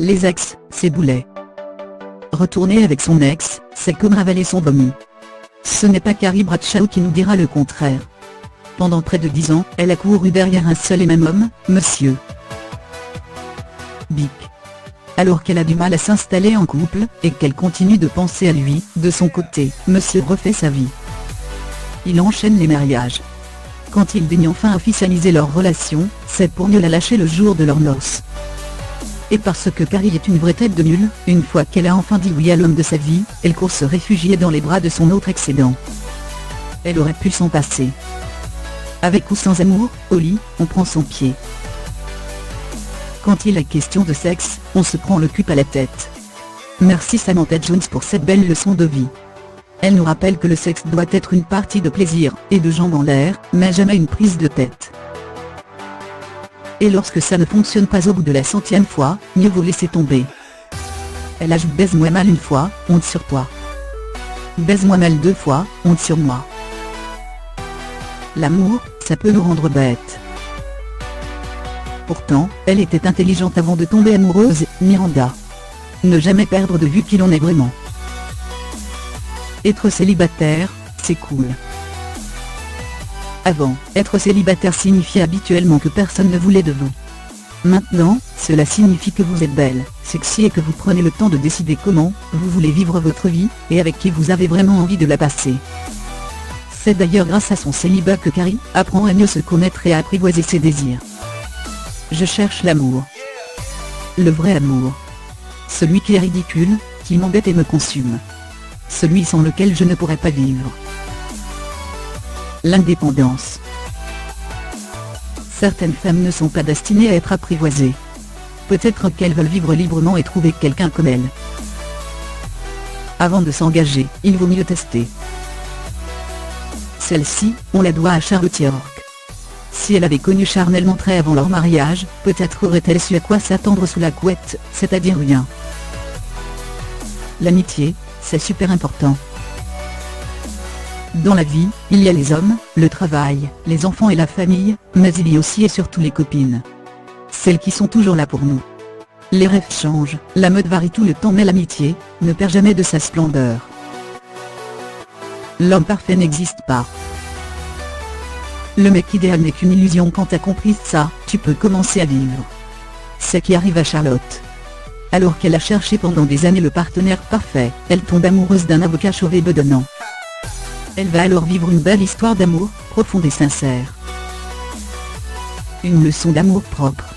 Les ex, c'est boulet. Retourner avec son ex, c'est comme ravaler son vomi. Ce n'est pas Carrie Bradshaw qui nous dira le contraire. Pendant près de 10 ans, elle a couru derrière un seul et même homme, Monsieur Bick. Alors qu'elle a du mal à s'installer en couple, et qu'elle continue de penser à lui, de son côté, Monsieur refait sa vie. Il enchaîne les mariages. Quand il daigne enfin officialiser leur relation, c'est pour mieux la lâcher le jour de leurs noces. Et parce que Carrie est une vraie tête de mule, une fois qu'elle a enfin dit oui à l'homme de sa vie, elle court se réfugier dans les bras de son autre excédent. Elle aurait pu s'en passer. Avec ou sans amour, au lit, on prend son pied. Quand il est question de sexe, on se prend le cul à la tête. Merci Samantha Jones pour cette belle leçon de vie. Elle nous rappelle que le sexe doit être une partie de plaisir, et de jambes en l'air, mais jamais une prise de tête. Et lorsque ça ne fonctionne pas au bout de la 100e fois, mieux vaut laisser tomber. Elle ajoute « Baise-moi mal une fois, honte sur toi. Baise-moi mal 2 fois, honte sur moi. » L'amour, ça peut nous rendre bêtes. Pourtant, elle était intelligente avant de tomber amoureuse, Miranda. Ne jamais perdre de vue qui l'on est vraiment. Être célibataire, c'est cool. Avant, être célibataire signifiait habituellement que personne ne voulait de vous. Maintenant, cela signifie que vous êtes belle, sexy et que vous prenez le temps de décider comment vous voulez vivre votre vie, et avec qui vous avez vraiment envie de la passer. C'est d'ailleurs grâce à son célibat que Carrie apprend à mieux se connaître et à apprivoiser ses désirs. Je cherche l'amour. Le vrai amour. Celui qui est ridicule, qui m'embête et me consume. Celui sans lequel je ne pourrais pas vivre. L'indépendance. Certaines femmes ne sont pas destinées à être apprivoisées. Peut-être qu'elles veulent vivre librement et trouver quelqu'un comme elles. Avant de s'engager, il vaut mieux tester. Celle-ci, on la doit à Charlotte York. Si elle avait connu charnellement très avant leur mariage, peut-être aurait-elle su à quoi s'attendre sous la couette, c'est-à-dire rien. L'amitié, c'est super important. Dans la vie, il y a les hommes, le travail, les enfants et la famille, mais il y a aussi et surtout les copines. Celles qui sont toujours là pour nous. Les rêves changent, la mode varie tout le temps mais l'amitié ne perd jamais de sa splendeur. L'homme parfait n'existe pas. Le mec idéal n'est qu'une illusion. Quand t'as compris ça, tu peux commencer à vivre. C'est ce qui arrive à Charlotte. Alors qu'elle a cherché pendant des années le partenaire parfait, elle tombe amoureuse d'un avocat chauve et bedonnant. Elle va alors vivre une belle histoire d'amour, profonde et sincère. Une leçon d'amour propre.